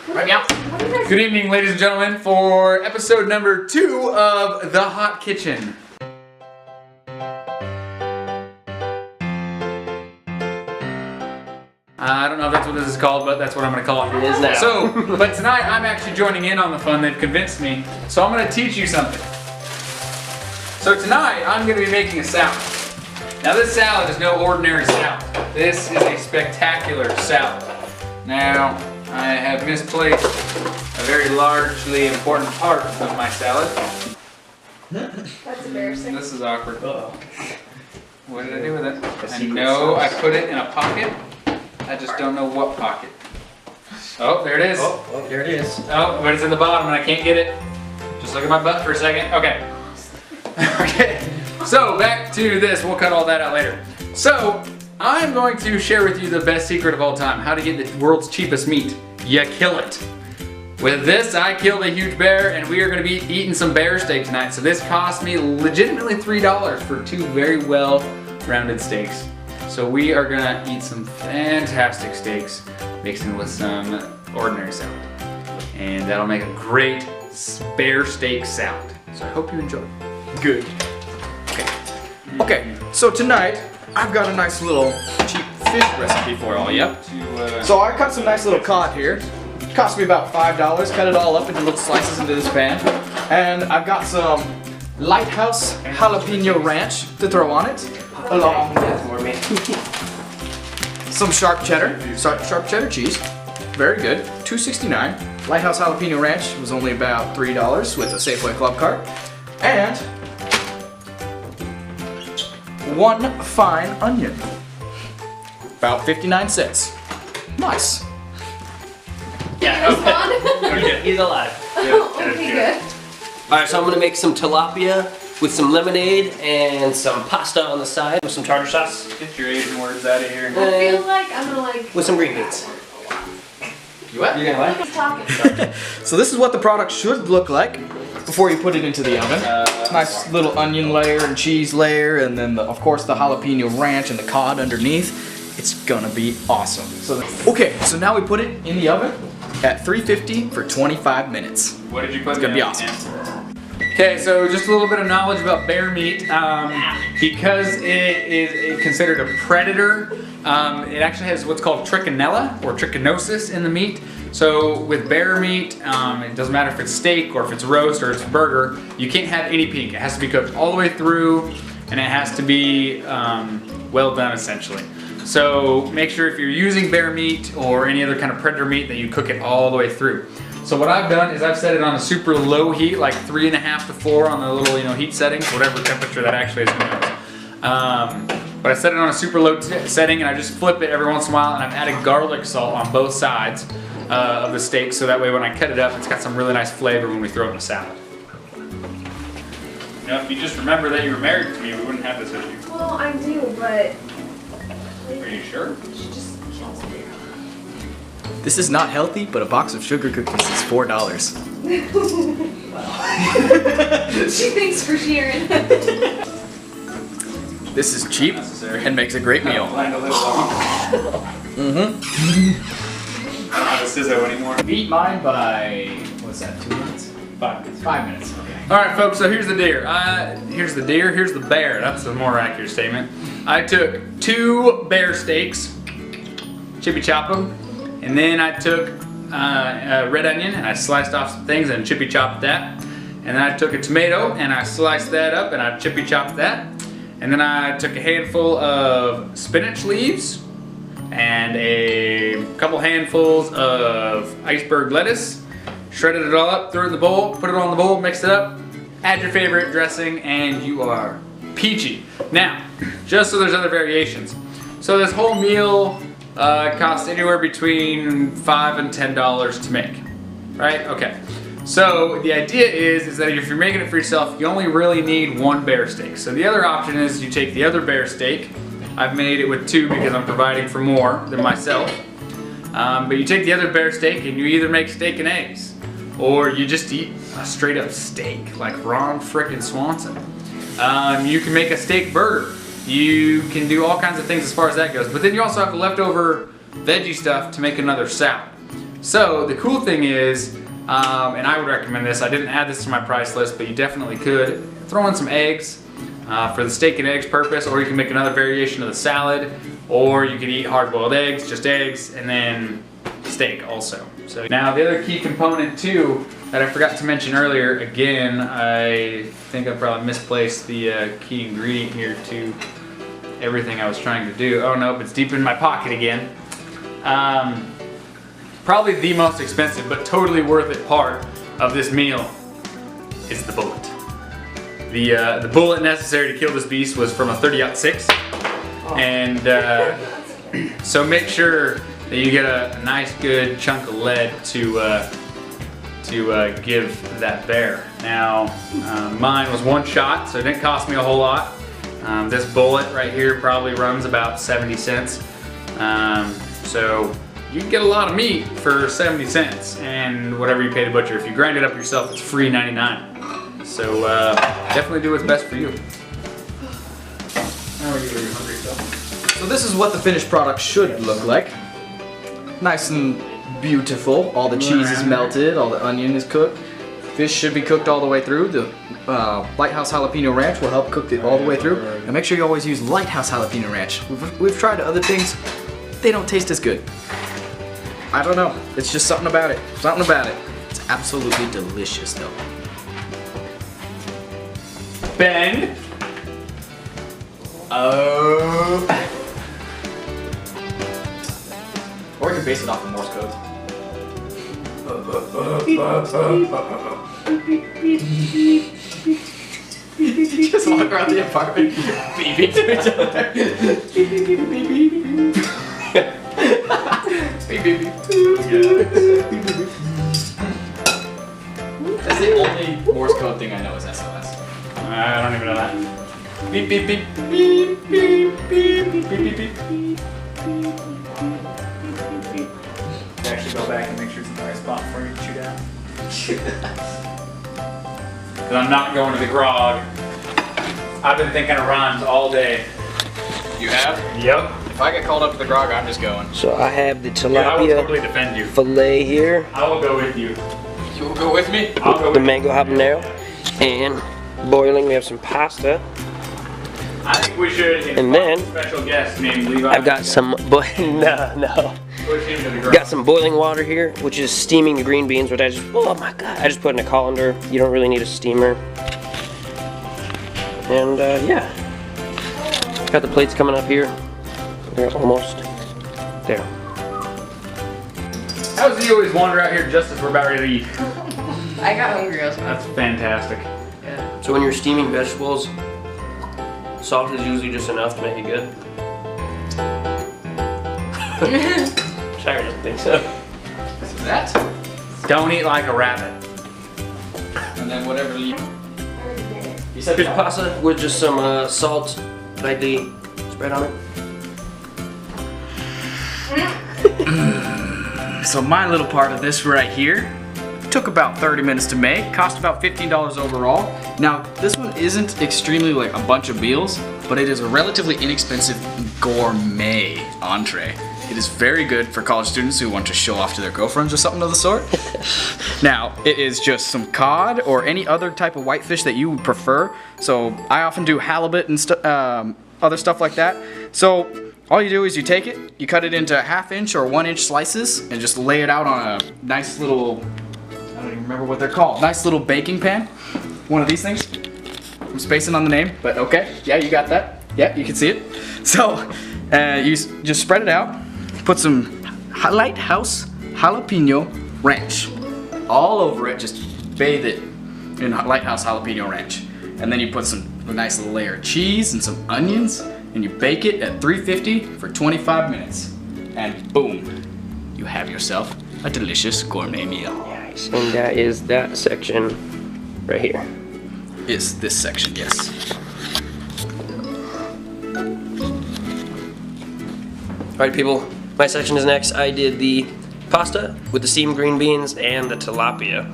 Right now. Good evening, ladies and gentlemen, for episode number 2 of The Hot Kitchen. I don't know if that's what this is called, but that's what I'm going to call it. It is now. So, but tonight I'm actually joining in on the fun. They've convinced me. So I'm going to teach you something. So tonight I'm going to be making a salad. Now this salad is no ordinary salad. This is a spectacular salad. Now, I have misplaced a very largely important part of my salad. That's embarrassing. This is awkward. Uh-oh. What did I do with it? I know I put it in a pocket. I just don't know what pocket. Oh, there it is. Oh, there it is. Oh, but it's in the bottom and I can't get it. Just look at my butt for a second. Okay. Okay. So back to this. We'll cut all that out later. So I'm going to share with you the best secret of all time. How to get the world's cheapest meat. You kill it. With this, I killed a huge bear and we are going to be eating some bear steak tonight. So this cost me legitimately $3 for 2 very well rounded steaks. So we are gonna eat some fantastic steaks mixed in with some ordinary salad. And that'll make a great bear steak salad. So I hope you enjoy. Good. Okay, so tonight I've got a nice little cheap fish recipe for all you. So I cut some nice little cod here. Cost me about $5. Cut it all up into little slices into this pan. And I've got some Lighthouse jalapeno ranch to throw on it. Along with some sharp cheddar cheese. Very good. $2.69. Lighthouse jalapeno ranch was only about $3 with a Safeway club card. And 1 fine onion. About 59 cents. Nice. Yeah, okay. He's alive. Okay, good. Alright, so I'm gonna make some tilapia with some lemonade and some pasta on the side with some tartar sauce. Get your Asian words out of here. I feel like I'm gonna With some green beans. You what? You're gonna He's talking. So this is what the product should look like before you put it into the oven. Nice little onion layer and cheese layer, and then of course the jalapeno ranch and the cod underneath. It's gonna be awesome. Okay, so now we put it in the oven at 350 for 25 minutes. What did you put? It's gonna be awesome. Okay, so just a little bit of knowledge about bear meat. Because it is considered a predator, it actually has what's called trichinella or trichinosis in the meat. So with bear meat, it doesn't matter if it's steak or if it's roast or it's burger, you can't have any pink. It has to be cooked all the way through and it has to be well done essentially. So make sure if you're using bear meat or any other kind of predator meat that you cook it all the way through. So what I've done is I've set it on a super low heat, like 3.5 to 4 on the little heat settings, whatever temperature that actually is. But I set it on a super low setting and I just flip it every once in a while, and I've added garlic salt on both sides of the steak, so that way when I cut it up, it's got some really nice flavor when we throw it in a salad. You know, if you just remember that you were married to me, we wouldn't have this issue. Well, I do, but Are you sure? This is not healthy, but a box of sugar cookies is $4. she thinks for sharing. This is cheap and makes a great meal. I don't have a scissor anymore. Beat mine by, what's that, 2 minutes? 5 minutes. 5 minutes, okay. Alright folks, so here's the deer. Here's the bear. That's a more accurate statement. I took 2 bear steaks, chippy chop them, and then I took a red onion and I sliced off some things and chippy chopped that. And then I took a tomato and I sliced that up and I chippy chopped that. And then I took a handful of spinach leaves and a couple handfuls of iceberg lettuce, shredded it all up, threw it in the bowl, put it on the bowl, mixed it up, add your favorite dressing, and you are peachy. Now, just so there's other variations. So this whole meal costs anywhere between $5 and $10 to make, right? Okay. So the idea is that if you're making it for yourself, you only really need 1 bear steak. So the other option is you take the other bear steak. I've made it with 2 because I'm providing for more than myself. But you take the other bear steak and you either make steak and eggs, or you just eat a straight up steak like Ron frickin' Swanson. You can make a steak burger. You can do all kinds of things as far as that goes. But then you also have the leftover veggie stuff to make another salad. So the cool thing is, and I would recommend this, I didn't add this to my price list, but you definitely could, throw in some eggs for the steak and eggs purpose, or you can make another variation of the salad, or you could eat hard-boiled eggs, just eggs, and then steak also. So now the other key component too that I forgot to mention earlier, again, I think I probably misplaced the key ingredient here to everything I was trying to do. Oh no, it's deep in my pocket again. Probably the most expensive but totally worth it part of this meal is the bullet. The bullet necessary to kill this beast was from a 30-06, and so make sure that you get a nice good chunk of lead to give that bear. Now mine was one shot, so it didn't cost me a whole lot. This bullet right here probably runs about 70 cents. So you can get a lot of meat for 70 cents, and whatever you pay the butcher. If you grind it up yourself, it's free 99. So definitely do what's best for you. Now we're getting hungry, So this is what the finished product should look like. Nice and beautiful. All the cheese is melted, all the onion is cooked. Fish should be cooked all the way through. The Lighthouse Jalapeno Ranch will help cook it all the way through. And make sure you always use Lighthouse Jalapeno Ranch. We've tried other things, they don't taste as good. I don't know, it's just something about it. Something about it. It's absolutely delicious though. Ben? Or you can base it off of Morse code. Just walk around the apartment beeping to each other. Beep, beep, beep, beep, beep. Beep, beep, beep. That's the only Morse code thing I know is SOS. I don't even know that. Beep, beep, beep, beep, beep, beep, beep, beep, beep. Actually go back and make sure it's in the right spot before you chew down. Because I'm not going to the grog. I've been thinking of rhymes all day. You have? Yep. If I get called up to the grog, I'm just going. So I have the Yeah, I will tilapia totally defend you. fillet here, I will go with you. You will go with me? I'll go the with you. mango habanero, and boiling we have some pasta. I think we should And invite then, a special guest named Levi. I've got some no. Push him to the grog. Got some boiling water here, which is steaming the green beans, which I just, oh my god, I just put in a colander. You don't really need a steamer. And yeah, got the plates coming up here. They're almost there. How does he always wander out here just as we're about ready to eat? I got hungry also. That's fantastic. Yeah. So when you're steaming vegetables, salt is usually just enough to make it good. Sorry, I don't think so. So that, Don't eat like a rabbit. and then whatever you Here's said. pasta with just some salt lightly spread on it. So my little part of this right here took about 30 minutes to make, cost about $15 overall. Now this one isn't extremely like a bunch of meals, but it is a relatively inexpensive gourmet entree. It is very good for college students who want to show off to their girlfriends or something of the sort. Now, it is just some cod or any other type of whitefish that you would prefer. So I often do halibut and other stuff like that. So all you do is you take it, you cut it into 1/2 inch or 1 inch slices, and just lay it out on a nice little, I don't even remember what they're called, nice little baking pan. One of these things. I'm spacing on the name, but okay. Yeah, you got that. Yeah, you can see it. So you just spread it out, put some Lighthouse Jalapeno Ranch all over it, just bathe it in Lighthouse Jalapeno Ranch. And then you put a nice little layer of cheese and some onions, and you bake it at 350 for 25 minutes. And boom, you have yourself a delicious gourmet meal. Nice. And that is that section right here. Is this section, yes. Alright people, my section is next. I did the pasta with the steamed green beans and the tilapia.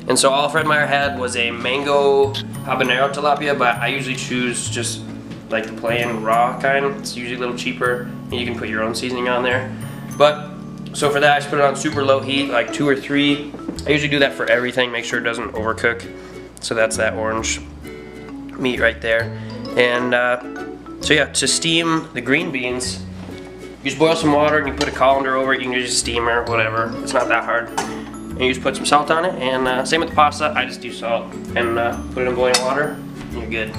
And so all Fred Meyer had was a mango habanero tilapia, but I usually choose just like the plain raw kind. It's usually a little cheaper, and you can put your own seasoning on there. But So for that, I just put it on super low heat, like 2 or 3. I usually do that for everything, make sure it doesn't overcook. So that's that orange meat right there. And so yeah, to steam the green beans, you just boil some water and you put a colander over it. You can use a steamer, whatever. It's not that hard. And you just put some salt on it. And same with the pasta. I just do salt and put it in boiling water, and you're good.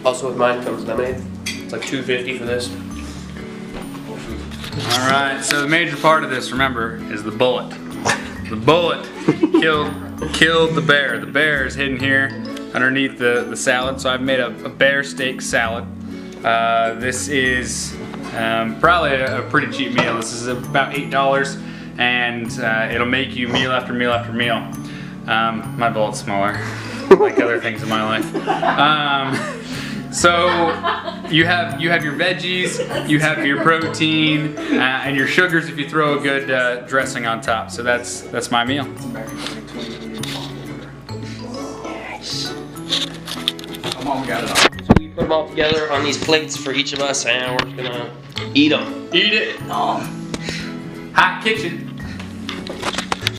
Also with mine comes lemonade. It's like $2.50 for this. All right, so the major part of this, remember, is the bullet. The bullet killed the bear. The bear is hidden here underneath the salad. So I've made a bear steak salad. This is probably a pretty cheap meal. This is about $8, and it'll make you meal after meal after meal. My bullet's smaller, like other things in my life. So you have your veggies, you have your protein, and your sugars if you throw a good dressing on top. So that's my meal. Nice. Come on, we got it all. So we put them all together on these plates for each of us, and we're just gonna eat them. Eat it. Hot kitchen.